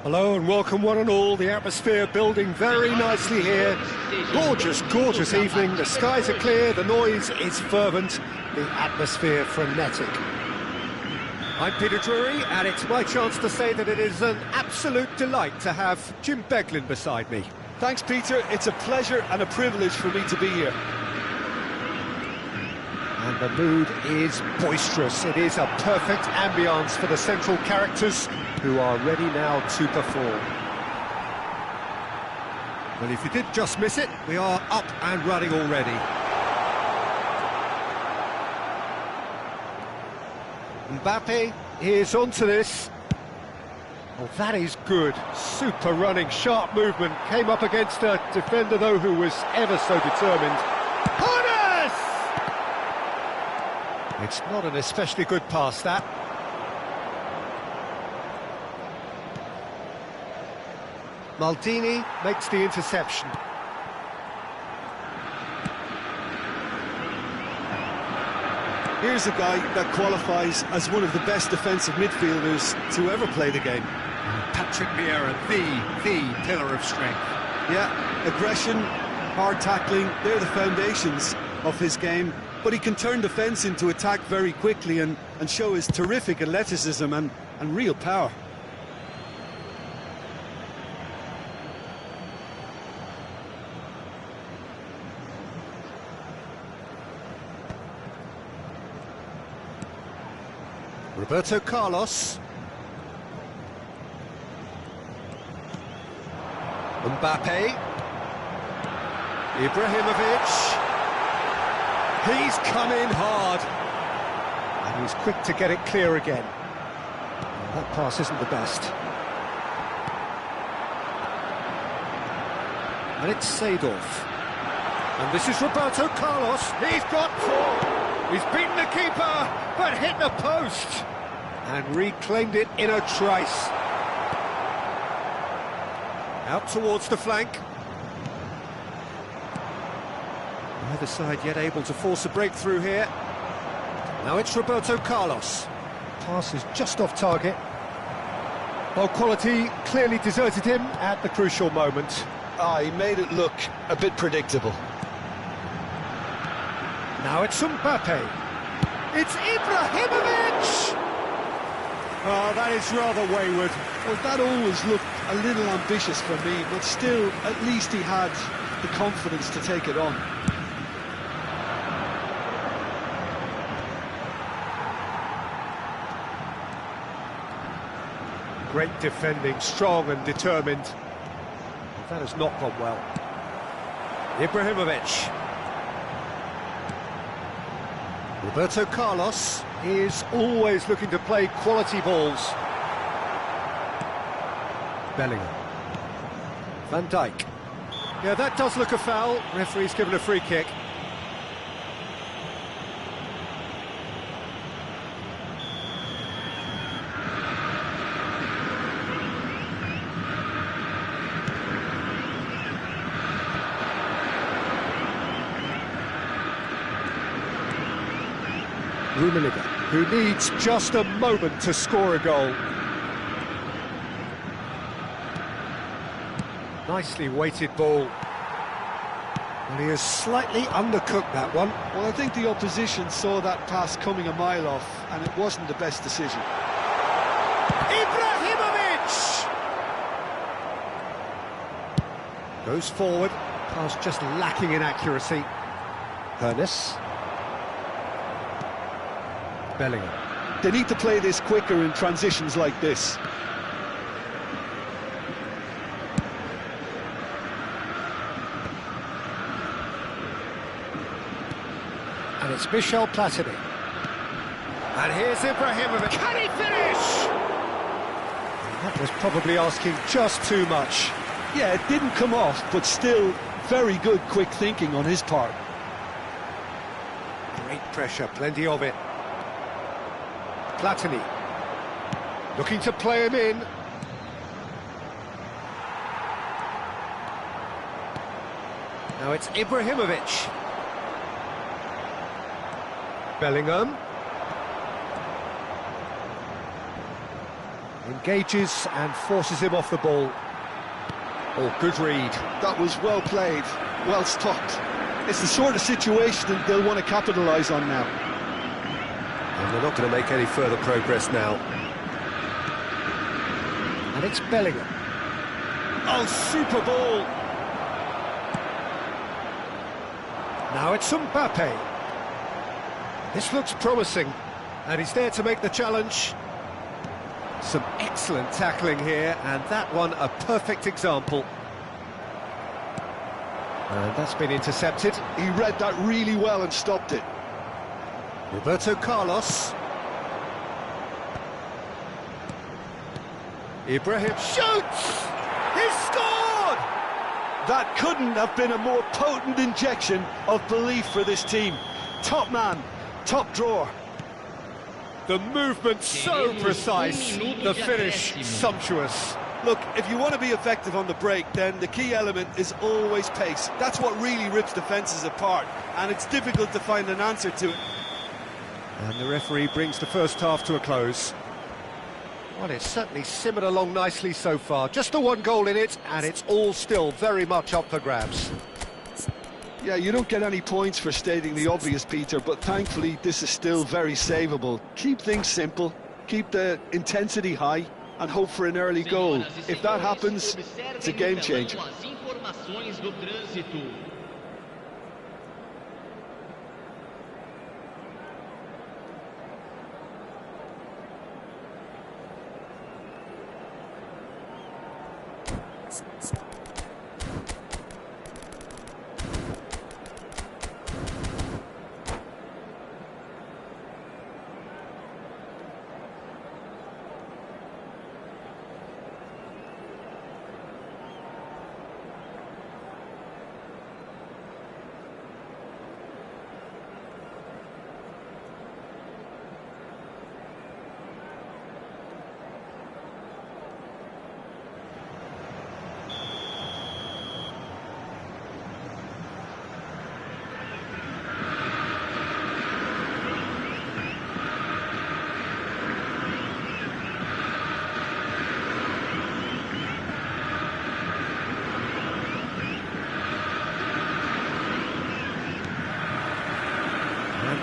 Hello and welcome one and all. The atmosphere building very nicely here. Gorgeous, gorgeous evening. The skies are clear, the noise is fervent, the atmosphere frenetic. I'm Peter Drury, and it's my chance to say that it is an absolute delight to have Jim Beglin beside me. Thanks, Peter. It's a pleasure and a privilege for me to be here. And the mood is boisterous. It is a perfect ambience for the central characters who are ready now to perform. Well, if you did just miss it, we are up and running already. Mbappe is onto this. Oh, that is good. Super running, sharp movement. Came up against a defender, though, who was ever so determined. Corners! It's not an especially good pass, that. Maldini makes the interception. Here's a guy that qualifies as one of the best defensive midfielders to ever play the game. Patrick Vieira, the pillar of strength. Yeah, aggression, hard tackling, they're the foundations of his game. But he can turn defence into attack very quickly and show his terrific athleticism and real power. Roberto Carlos. Mbappe. Ibrahimovic. He's come in hard. And he's quick to get it clear again. That pass isn't the best. And it's Seedorf. And this is Roberto Carlos. He's got four. He's beaten the keeper, but hit the post. And reclaimed it in a trice. Out towards the flank. Neither side yet able to force a breakthrough here. Now it's Roberto Carlos. Pass is just off target. Well, quality clearly deserted him at the crucial moment. He made it look a bit predictable. Now it's Mbappe. It's Ibrahimovic! Oh, that is rather wayward. Well, that always looked a little ambitious for me, but still, at least he had the confidence to take it on. Great defending, strong and determined. That has not gone well. Ibrahimovic. Roberto Carlos is always looking to play quality balls. Bellingham. Van Dijk. Yeah, that does look a foul. Referee's given a free kick. Rummenigge, who needs just a moment to score a goal. Nicely weighted ball. Well, he has slightly undercooked that one. Well, I think the opposition saw that pass coming a mile off, and it wasn't the best decision. Ibrahimovic! Goes forward, pass just lacking in accuracy. Hernes. Bellingham. They need to play this quicker in transitions like this. And it's Michel Platini. And here's Ibrahimovic. Can he finish? That was probably asking just too much. Yeah, it didn't come off, but still very good quick thinking on his part. Great pressure, plenty of it. Platini. Looking to play him in. Now it's Ibrahimovic. Bellingham. Engages and forces him off the ball. Oh, good read. That was well played, well stopped. It's the sort of situation that they'll want to capitalise on now. And they're not going to make any further progress now. And it's Bellingham. Oh, super ball. Now it's Mbappe. This looks promising, and he's there to make the challenge. Some excellent tackling here, and that one a perfect example. And that's been intercepted. He read that really well and stopped it. Roberto Carlos. Ibrahim shoots! He's scored! That couldn't have been a more potent injection of belief for this team. Top man, top drawer. The movement so precise, the finish sumptuous. Look, if you want to be effective on the break, then the key element is always pace. That's what really rips defences apart, and it's difficult to find an answer to it. And the referee brings the first half to a close. Well, it's certainly simmered along nicely so far. Just the one goal in it, and it's all still very much up for grabs. Yeah, you don't get any points for stating the obvious, Peter, but thankfully this is still very savable. Keep things simple, keep the intensity high, and hope for an early goal. If that happens, it's a game changer.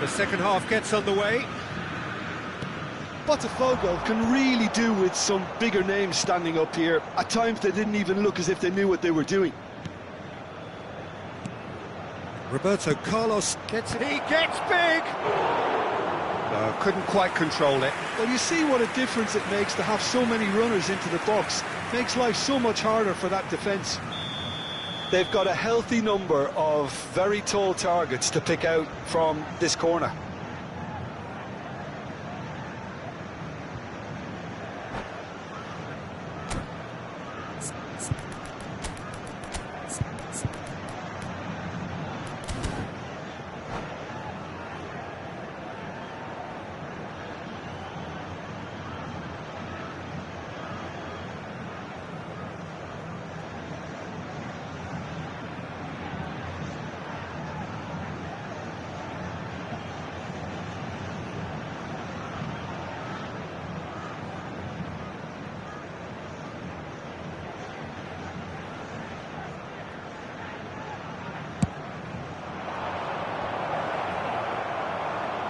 The second half gets underway. Botafogo can really do with some bigger names standing up here. At times they didn't even look as if they knew what they were doing. Roberto Carlos gets it. He gets big! No, couldn't quite control it. Well, you see what a difference it makes to have so many runners into the box. Makes life so much harder for that defence. They've got a healthy number of very tall targets to pick out from this corner.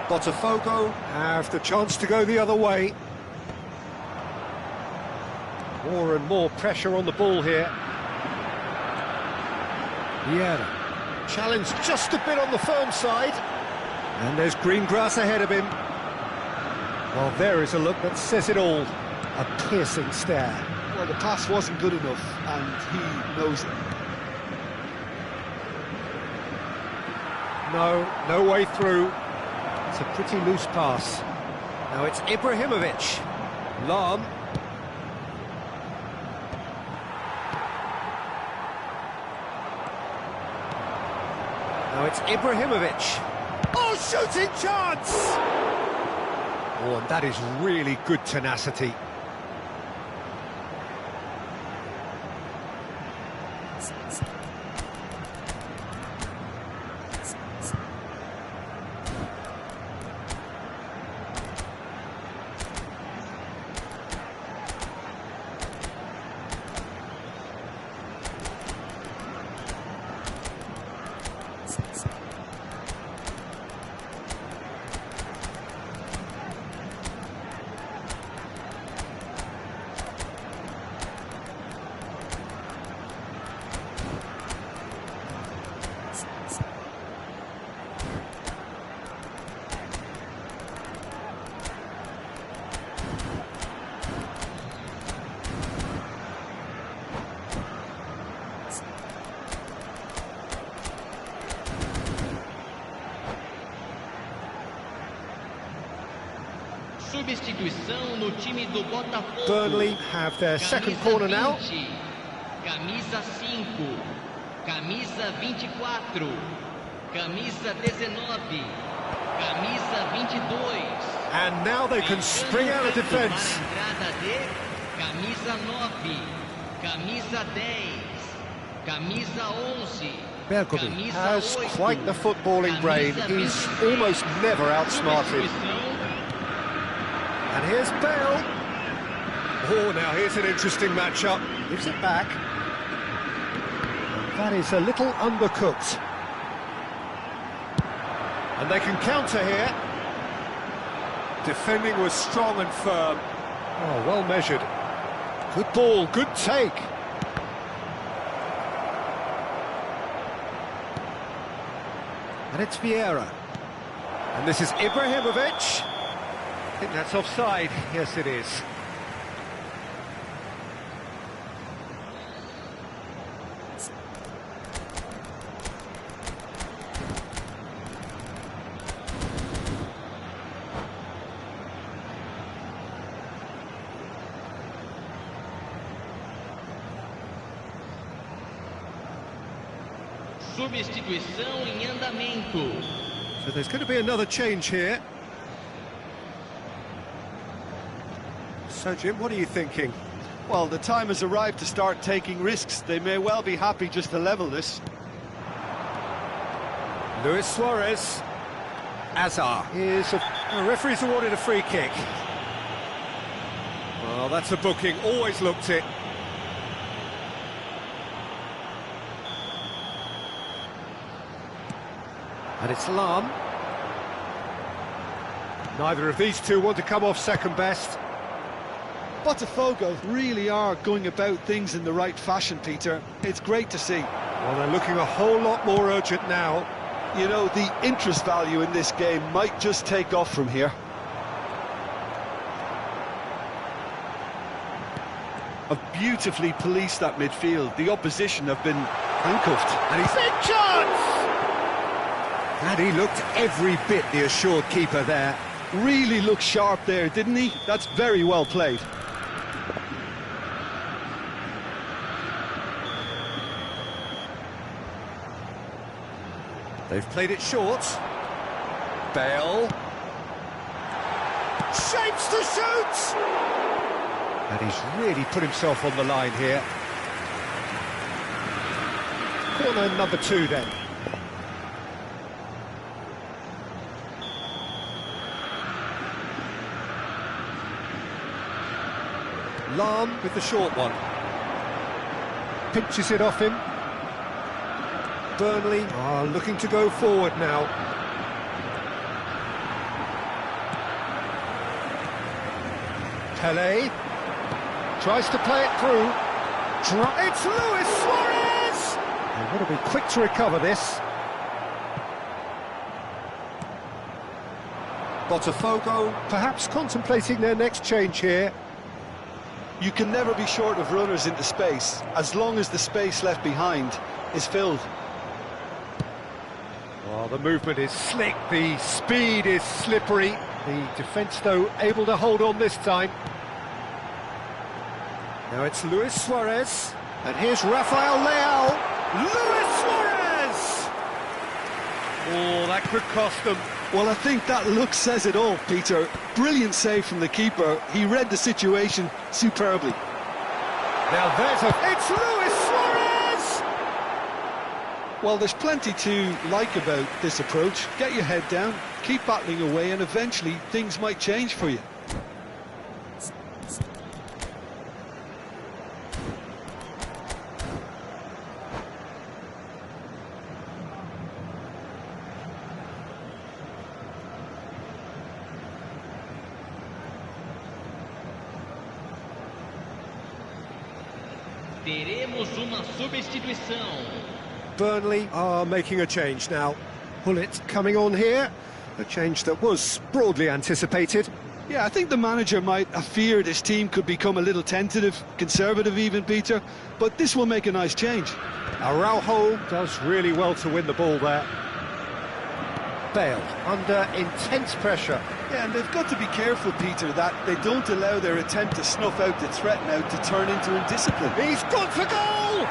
Botafogo have the chance to go the other way. More and more pressure on the ball here. Vieira. Challenge just a bit on the firm side. And there's green grass ahead of him. Well, there is a look that says it all. A piercing stare. Well, the pass wasn't good enough, and he knows it. No way through. It's a pretty loose pass. Now it's Ibrahimovic. Lam. Now it's Ibrahimovic. Oh, shooting chance! Oh, and that is really good tenacity. Substituição no time do Botafogo. Burnley have their second corner now. Camisa 5, camisa 24, camisa 19, camisa 22. And now they can spring out of defence. Camisa 9, camisa 10, camisa 11. Bergovi has quite the footballing brain. He's almost never outsmarted. And here's Bale. Oh, now here's an interesting matchup. Gives it back. That is a little undercooked. And they can counter here. Defending was strong and firm. Oh, well measured. Good ball, good take. And it's Vieira. And this is Ibrahimovic. I think that's offside. Yes, it is. Substituição em andamento. So there's going to be another change here. So, Jim, what are you thinking? Well, the time has arrived to start taking risks. They may well be happy just to level this. Luis Suarez. Azar. Here's the referee's awarded a free kick. Well, that's a booking. Always looked it. And it's Lam. Neither of these two want to come off second best. Botafogo really are going about things in the right fashion, Peter. It's great to see. Well, they're looking a whole lot more urgent now. You know, the interest value in this game might just take off from here. Have beautifully policed that midfield. The opposition have been handcuffed. And he's in chance! And he looked every bit the assured keeper there. Really looked sharp there, didn't he? That's very well played. They've played it short. Bale. Shapes to shoot! And he's really put himself on the line here. Corner number 2 then. Lam with the short one. Pinches it off him. Burnley are looking to go forward now. Pele tries to play it through. It's Luis Suarez! They've got to be quick to recover this. Botafogo perhaps contemplating their next change here. You can never be short of runners into space, as long as the space left behind is filled. Well, the movement is slick, the speed is slippery. The defence, though, able to hold on this time. Now it's Luis Suarez, and here's Rafael Leao. Luis Suarez! Oh, that could cost them. Well, I think that look says it all, Peter. Brilliant save from the keeper. He read the situation superbly. Now it's Luis Suarez! Well, there's plenty to like about this approach. Get your head down, keep battling away, and eventually things might change for you. Teremos uma substituição. Burnley are making a change now. Pullet coming on here, a change that was broadly anticipated. Yeah, I think the manager might have feared his team could become a little tentative, conservative even, Peter, but this will make a nice change. Araujo does really well to win the ball there. Bale under intense pressure. Yeah, and they've got to be careful, Peter, that they don't allow their attempt to snuff out the threat now to turn into indiscipline. He's gone for goal!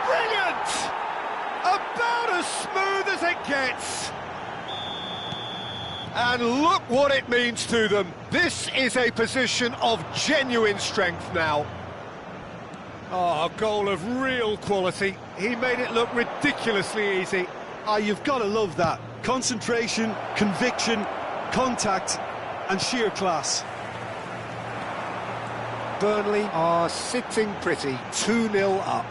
Brilliant! About as smooth as it gets. And look what it means to them. This is a position of genuine strength now. Oh, a goal of real quality. He made it look ridiculously easy. Ah, you've got to love that. Concentration, conviction, contact and sheer class. Burnley are sitting pretty, 2-0 up.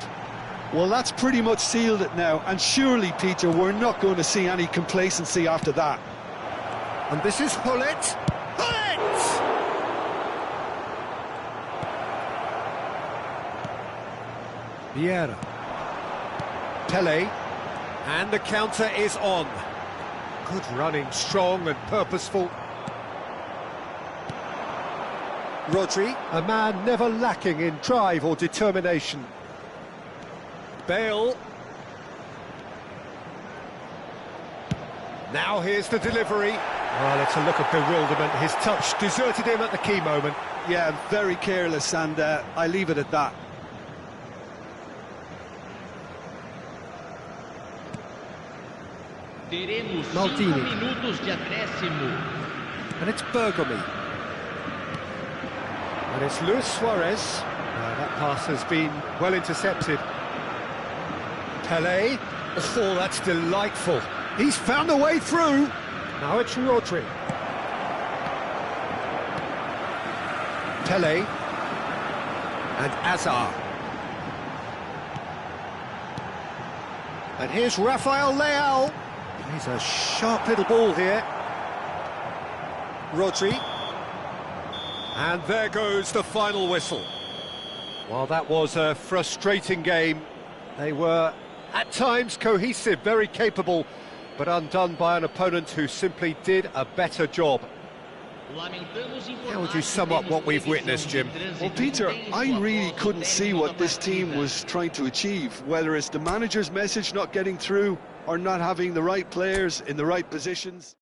Well, that's pretty much sealed it now, and surely, Peter, we're not going to see any complacency after that. And this is Gullit. Gullit! Vieira. Pele. And the counter is on. Good running, strong and purposeful. Rodri, a man never lacking in drive or determination. Bale. Now here's the delivery. Well, it's a look of bewilderment. His touch deserted him at the key moment. Yeah, very careless, and I leave it at that. Teremos 5 Maldini. minutos de acréscimo. And it's Bergomi. And it's Luis Suarez. That pass has been well intercepted. Pele. Oh, that's delightful. He's found a way through. Now it's Rodri. Pele. And Azar. And here's Rafael Leao. He's a sharp little ball here. Rodri. And there goes the final whistle. Well, that was a frustrating game. They were, at times, cohesive, very capable, but undone by an opponent who simply did a better job. How would you sum up what we've witnessed, Jim? Well, Peter, I really couldn't see what this team was trying to achieve, whether it's the manager's message not getting through or not having the right players in the right positions.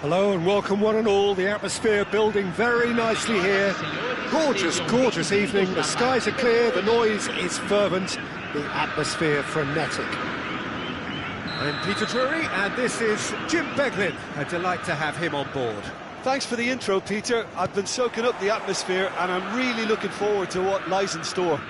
Hello and welcome one and all, the atmosphere building very nicely here. Gorgeous, gorgeous evening, the skies are clear, the noise is fervent, the atmosphere frenetic. I'm Peter Drury and this is Jim Beglin. A delight to have him on board. Thanks for the intro, Peter. I've been soaking up the atmosphere and I'm really looking forward to what lies in store.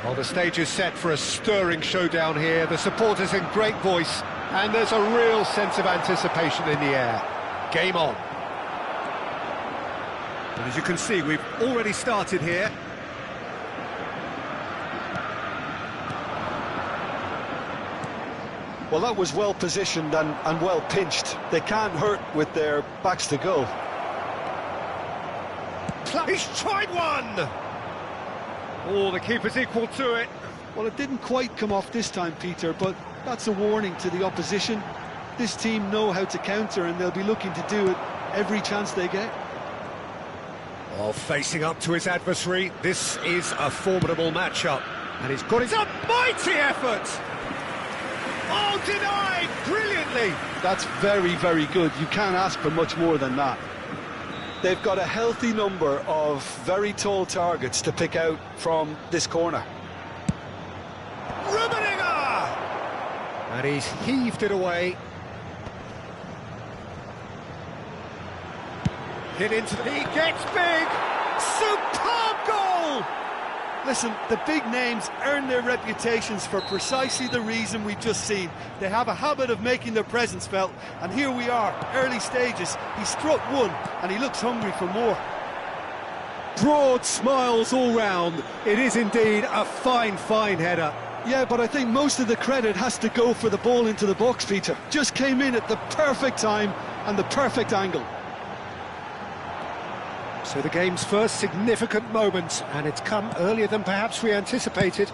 Well, the stage is set for a stirring showdown here, the supporters in great voice, and there's a real sense of anticipation in the air. Game on. And as you can see, we've already started here. Well, that was well positioned and well pinched. They can't hurt with their backs to goal. He's tried one! Oh, the keeper's equal to it. Well, it didn't quite come off this time, Peter, but that's a warning to the opposition. This team know how to counter and they'll be looking to do it every chance they get. Oh, facing up to his adversary, this is a formidable matchup. And he's got his a mighty effort! Oh, denied brilliantly! That's very, very good. You can't ask for much more than that. They've got a healthy number of very tall targets to pick out from this corner. And he's heaved it away. Hit into the... He gets big! Superb goal! Listen, the big names earn their reputations for precisely the reason we've just seen. They have a habit of making their presence felt, and here we are, early stages. He struck one, and he looks hungry for more. Broad smiles all round. It is indeed a fine, fine header. Yeah, but I think most of the credit has to go for the ball into the box, Peter. Just came in at the perfect time and the perfect angle. So the game's first significant moment, and it's come earlier than perhaps we anticipated.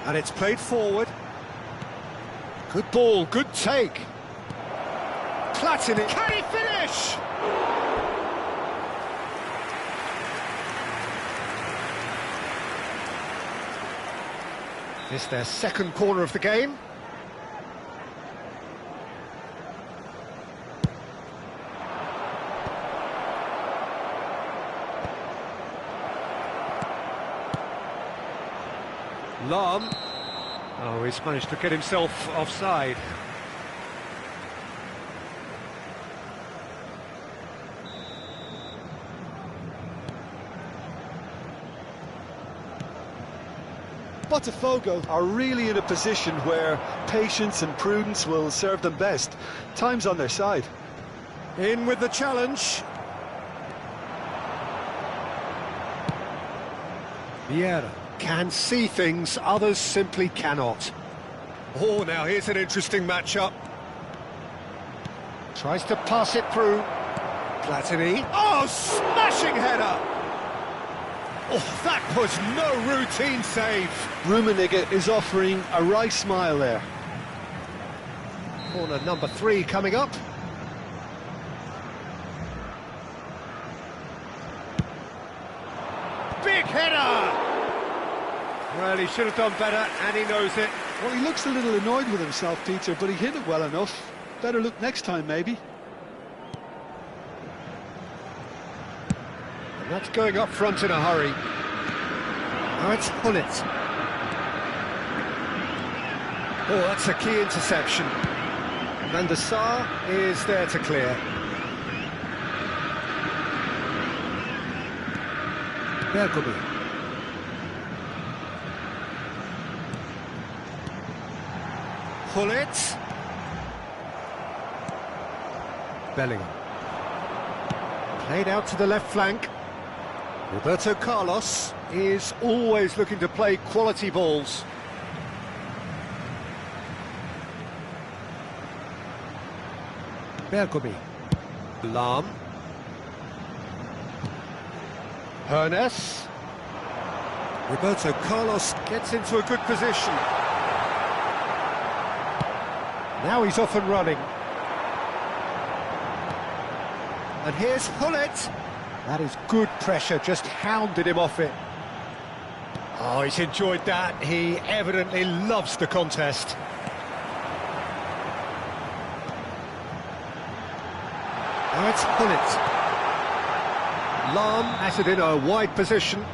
And it's played forward. Good ball, good take. Platini, can he finish? It's their second corner of the game. Lam. Oh, he's managed to get himself offside. Botafogo are really in a position where patience and prudence will serve them best. Time's on their side. In with the challenge. Vieira can see things others simply cannot. Oh, now here's an interesting matchup. Tries to pass it through. Platini. Oh, smashing header! Oh, that was no routine save. Rummenigge is offering a wry smile there. Corner number 3 coming up. Big header! Well, he should have done better, and he knows it. Well, he looks a little annoyed with himself, Peter, but he hit it well enough. Better look next time, maybe. And that's going up front in a hurry. Now it's Hullet. Oh, that's a key interception. Van der Sar is there to clear. Bergomi. Hullet. Bellingham. Played out to the left flank. Roberto Carlos is always looking to play quality balls. Bergomi. Lam. Hernes. Roberto Carlos gets into a good position. Now he's off and running. And here's Hullet. That is good pressure, just hounded him off it. Oh, he's enjoyed that. He evidently loves the contest. Now it's Hullet. Lahm has it in a wide position.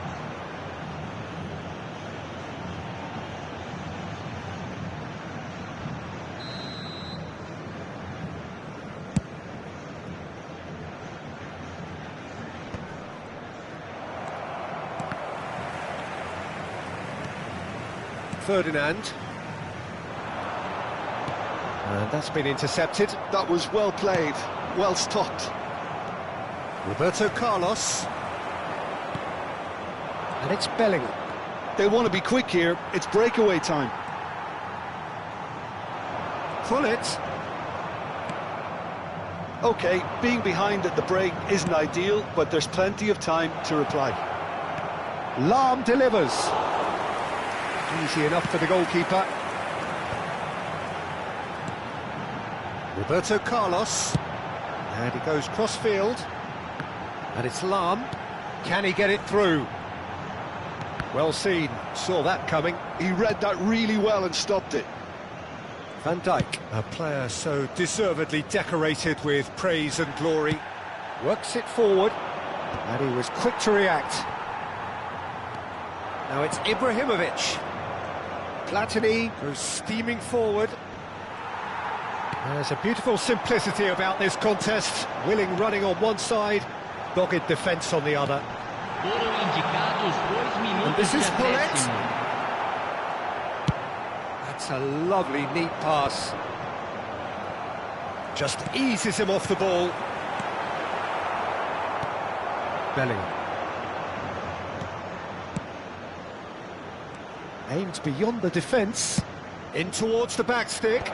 Ferdinand. And that's been intercepted. That was well played, well stopped. Roberto Carlos. And it's Bellingham. They want to be quick here, it's breakaway time. Hullet. OK, being behind at the break isn't ideal, but there's plenty of time to reply. Lahm delivers. Easy enough for the goalkeeper. Roberto Carlos. And he goes cross-field. And it's Lahm. Can he get it through? Well seen. Saw that coming. He read that really well and stopped it. Van Dijk, a player so deservedly decorated with praise and glory. Works it forward. And he was quick to react. Now it's Ibrahimovic. Platini goes steaming forward. There's a beautiful simplicity about this contest. Willing running on one side, dogged defence on the other. Foram indicados 2 minutos And this is de Hullet. acréscimo. That's a lovely, neat pass. Just eases him off the ball. Bellingham. Aimed beyond the defence. In towards the back stick.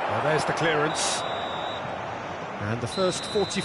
Well, there's the clearance. And the first 40